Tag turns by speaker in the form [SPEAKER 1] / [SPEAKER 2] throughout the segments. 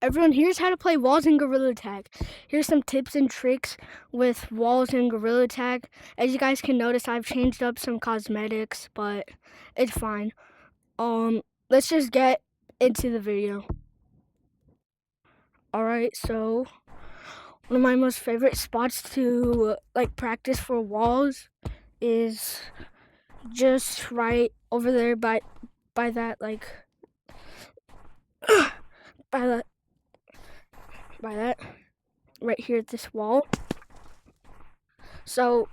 [SPEAKER 1] Everyone, here's how to play walls in Gorilla Tag. Here's some tips and tricks with walls in Gorilla Tag. As you guys can notice, I've changed up some cosmetics, but it's fine. Let's just get into the video. Alright, so one of my most favorite spots to practice for walls is just right over there by that by that by that right here at this wall. So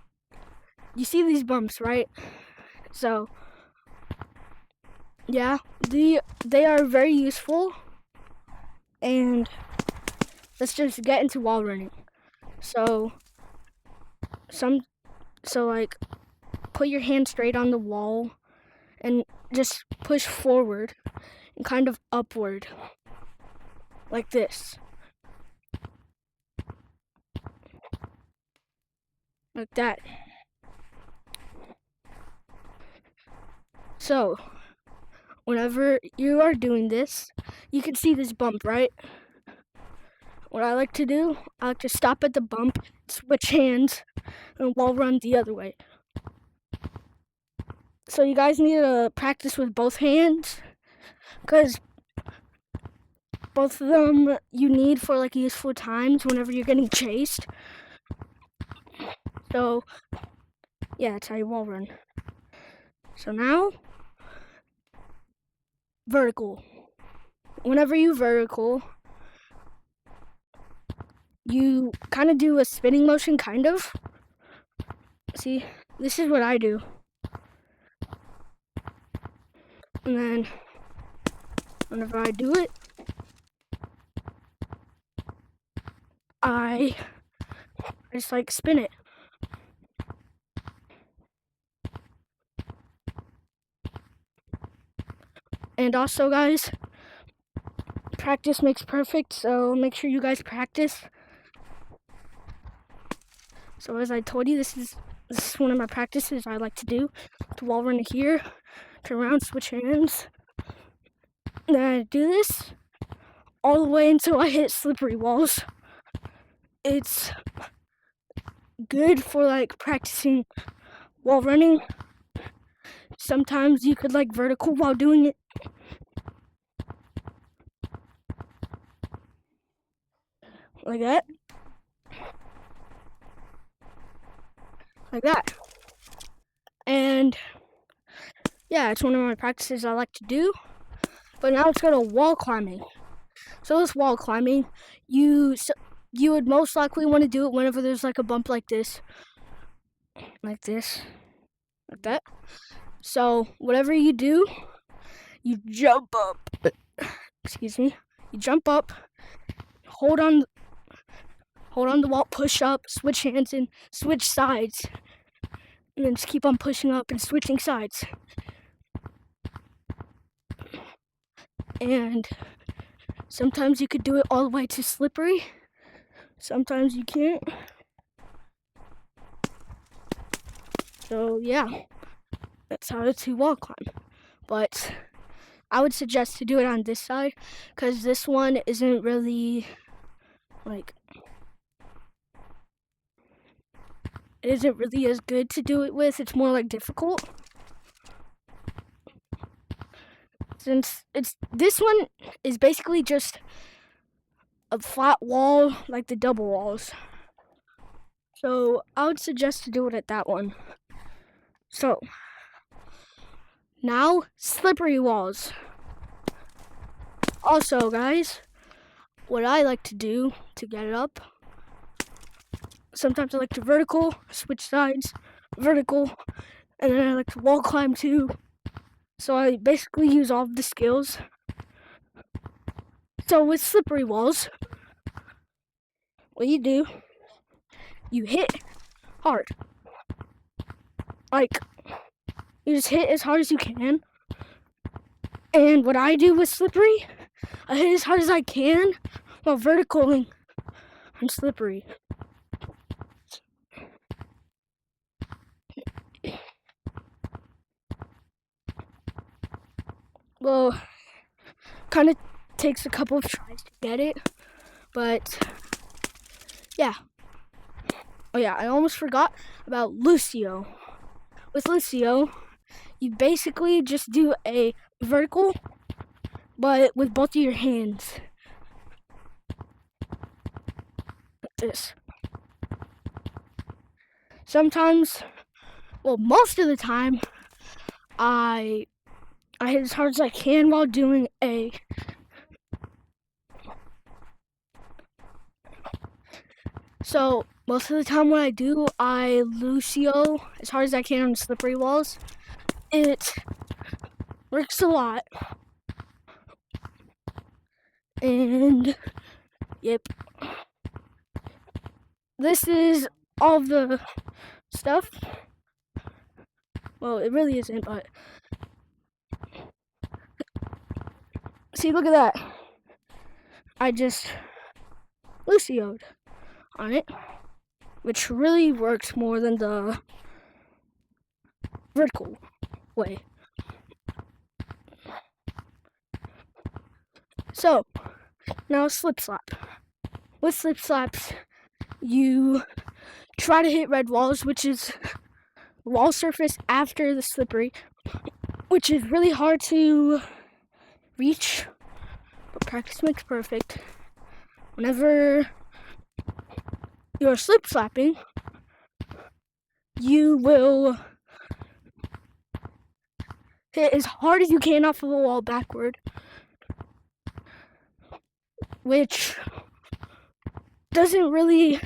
[SPEAKER 1] you see these bumps, right? So yeah, they are very useful, and let's just get into wall running. So put your hand straight on the wall and just push forward and kind of upward like this. Like that. So whenever you are doing this, you can see this bump, right? What I like to do, I like to stop at the bump, switch hands, and wall run the other way. So you guys need to practice with both hands, because both of them you need for useful times whenever you're getting chased. So yeah, that's how you wall run. So now, vertical. Whenever you vertical, you kind of do a spinning motion, kind of. See, this is what I do. And then whenever I do it, I just spin it. And also, guys, practice makes perfect, so make sure you guys practice. So as I told you, this is one of my practices I like to do. To wall run here, turn around, switch hands. And then I do this all the way until I hit slippery walls. It's good for practicing wall running. Sometimes you could vertical while doing it. Like that. Like that. And yeah, it's one of my practices I like to do. But now let's go to wall climbing. So this wall climbing, you would most likely want to do it whenever there's a bump like this. Like this. Like that. So whatever you do, you jump up. Excuse me. You jump up, hold on the wall, push up, switch hands, and switch sides. And then just keep on pushing up and switching sides. And sometimes you could do it all the way to slippery. Sometimes you can't. So yeah, that's how to wall climb. But I would suggest to do it on this side, because this one isn't really it isn't really as good to do it with. It's more difficult. Since this one is basically just a flat wall like the double walls. So I would suggest to do it at that one. So now, slippery walls. Also, guys, what I like to do to get it up, sometimes I like to vertical, switch sides, vertical, and then I like to wall climb too. So I basically use all of the skills. So with slippery walls, what you do, you hit hard. You just hit as hard as you can. And what I do with slippery, I hit as hard as I can while verticaling on slippery. Well, kind of takes a couple of tries to get it, but yeah. Oh yeah, I almost forgot about Lucio. With Lucio, you basically just do a vertical, but with both of your hands. Like this. Sometimes, well, most of the time, I hit as hard as I can while doing a So most of the time when I do, I Lucio as hard as I can on slippery walls. It works a lot. And yep. This is all the stuff. Well, it really isn't, but see, look at that. I just Lucio'd on it, which really works more than the vertical way. So, now slip slap. With slip slaps, you try to hit red walls, which is wall surface after the slippery, which is really hard to reach, but practice makes perfect. Whenever you're slip slapping, you will hit as hard as you can off of the wall backward, which doesn't really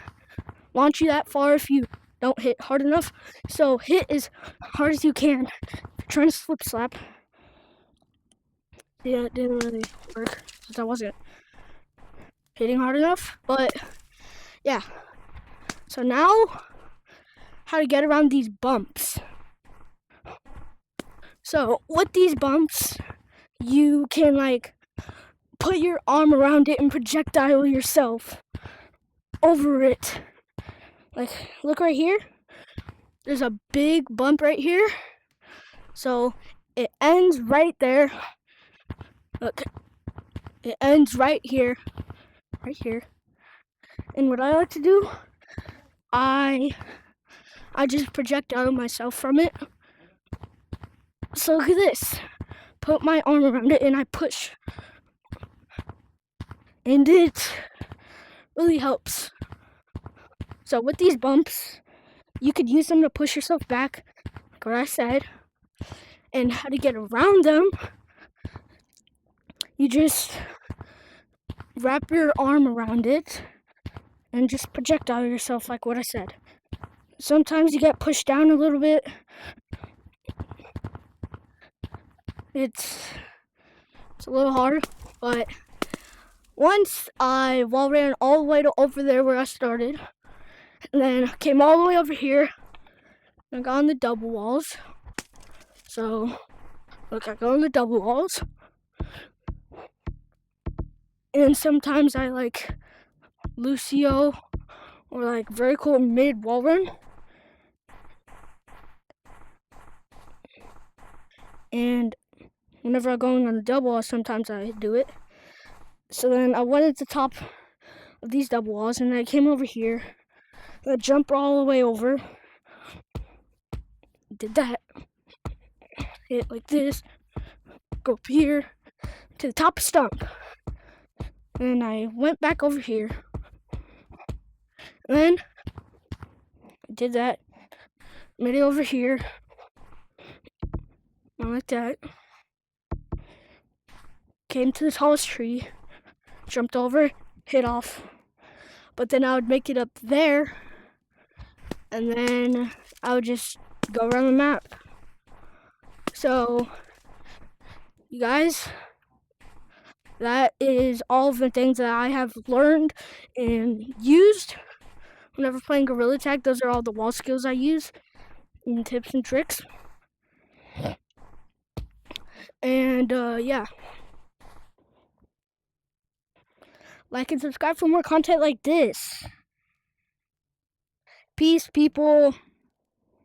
[SPEAKER 1] launch you that far if you don't hit hard enough. So hit as hard as you can. If you're trying to slip slap. Yeah, it didn't really work since I wasn't hitting hard enough, but yeah. So now, how to get around these bumps. So with these bumps, you can like put your arm around it and projectile yourself over it. Like, look right here. There's a big bump right here. So it ends right there. Look, it ends right here. Right here. And what I like to do, I just projectile myself from it. So look at this. Put my arm around it and I push. And it really helps. So with these bumps, you could use them to push yourself back, like what I said. And how to get around them, you just wrap your arm around it and just projectile yourself like what I said. Sometimes you get pushed down a little bit. It's a little hard, but once I wall ran all the way to over there where I started, and then came all the way over here, and I got on the double walls. So, look, I go on the double walls, and sometimes I like Lucio or like vertical mid wall run. And whenever I'm going on the double wall, sometimes I do it. So then I went at the top of these double walls, and I came over here. I jumped all the way over. Did that. Hit like this. Go up here to the top stump. And I went back over here. And then I did that. Made it over here. Like that. Came to the tallest tree. Jumped over. Hit off. But then I would make it up there. And then I would just go around the map. So, you guys, that is all of the things that I have learned and used whenever playing Gorilla Tag. Those are all the wall skills I use and tips and tricks. And yeah. Like and subscribe for more content like this. Peace, people.